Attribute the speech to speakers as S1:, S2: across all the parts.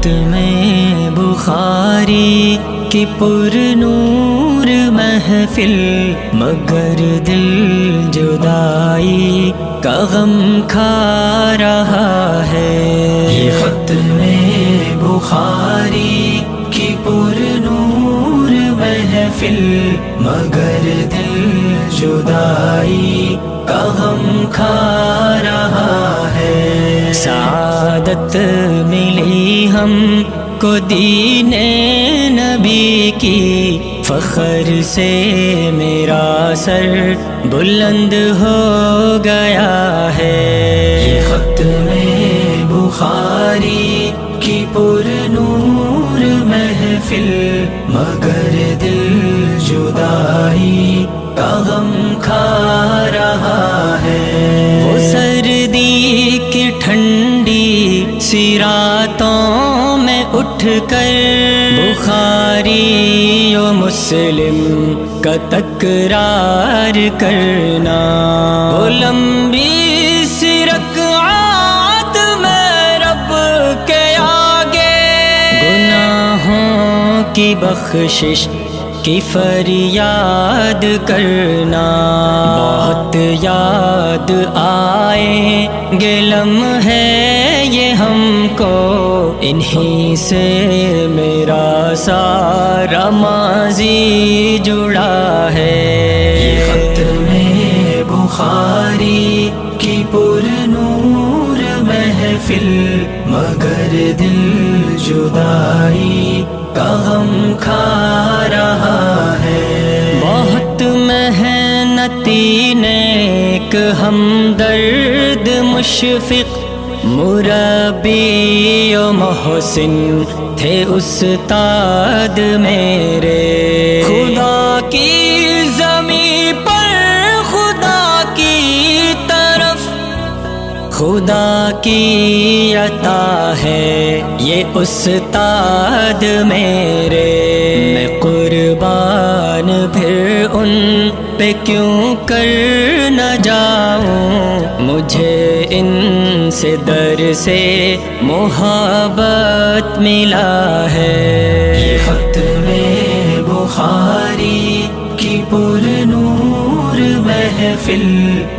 S1: ختم بخاری کی پر نور محفل، مگر دل جدائی کا غم کھا رہا ہے۔ یہ ختم بخاری کی پر نور محفل، مگر دل جدائی کا غم کھا رہا ہے۔ سعادت ملی ہم کو دین نبی کی، فخر سے میرا سر بلند ہو گیا ہے۔ یہ ختم بخاری کی پر نور محفل، مگر دل جدائی کا غم کھا رہا ہے۔ وہ سردی کی ٹھنڈی سی راتوں میں اٹھ کر بخاری و مسلم کا تکرار کرنا، وہ لمبی سی رکعات میں رب کے آگے گناہوں کی بخشش کی فریاد کرنا۔ بہت یاد آئیں گے لمحے یہ ہم کو، انہی سے میرا سارا ماضی جڑا ہے۔ یہ ختم بخاری کی پر نور محفل، مگر دل جدائی کا غم کھا رہا ہے۔ بہت محنتی نیک ہمدرد مشفق مربی و محسن تھے استاد میرے، خدا کی زمین پر خدا کی طرف خدا کی عطا ہے یہ استاد میرے۔ میں قربان پھر ان پہ کیوں کر نہ جاؤں، مجھے ان سے در سے محبت ملا ہے۔ یہ ختم بخاری کی پر نور محفل،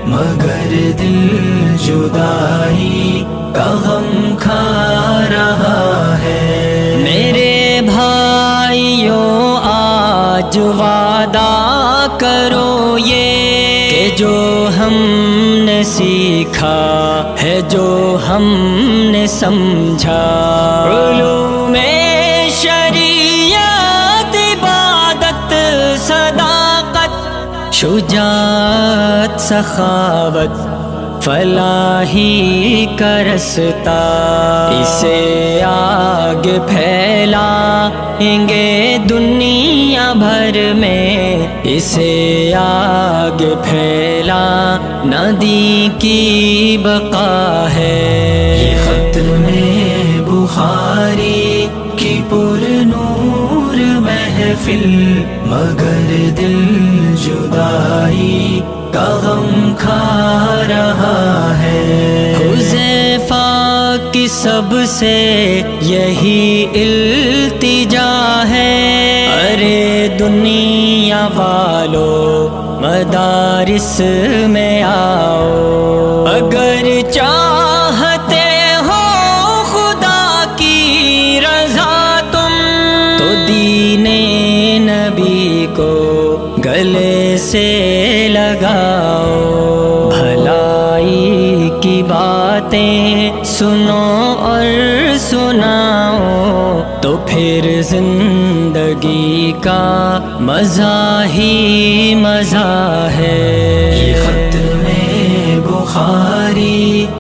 S1: مگر دل جدائی کا غم کھا رہا ہے۔ میرے بھائیوں آج وعدہ کرو یہ کہ جو ہم نے سیکھا ہے، جو ہم نے سمجھا، علوم شریعت، عبادت، صداقت، شجاعت، سخاوت، فلاحی کا رستہ، اسے آگے پھیلائیں گے دنیا بھر میں، اسے آگے پھیلا ندی کی بقا ہے۔ یہ ختم بخاری کی پر نور محفل، مگر دل جدائی کا غم کھا رہا ہے۔ حذیفہ کی سب سے یہی التجا ہے، ارے دنیا والو مدارس میں آؤ، اگر چاہتے ہو خدا کی رضا تم، تو دین نبی کو گلے سے لگاؤ، بھلائی کی باتیں سنو اور سناؤ، تو پھر زندگی کا مزہ ہی مزہ ہے۔ یہ ختم بخاری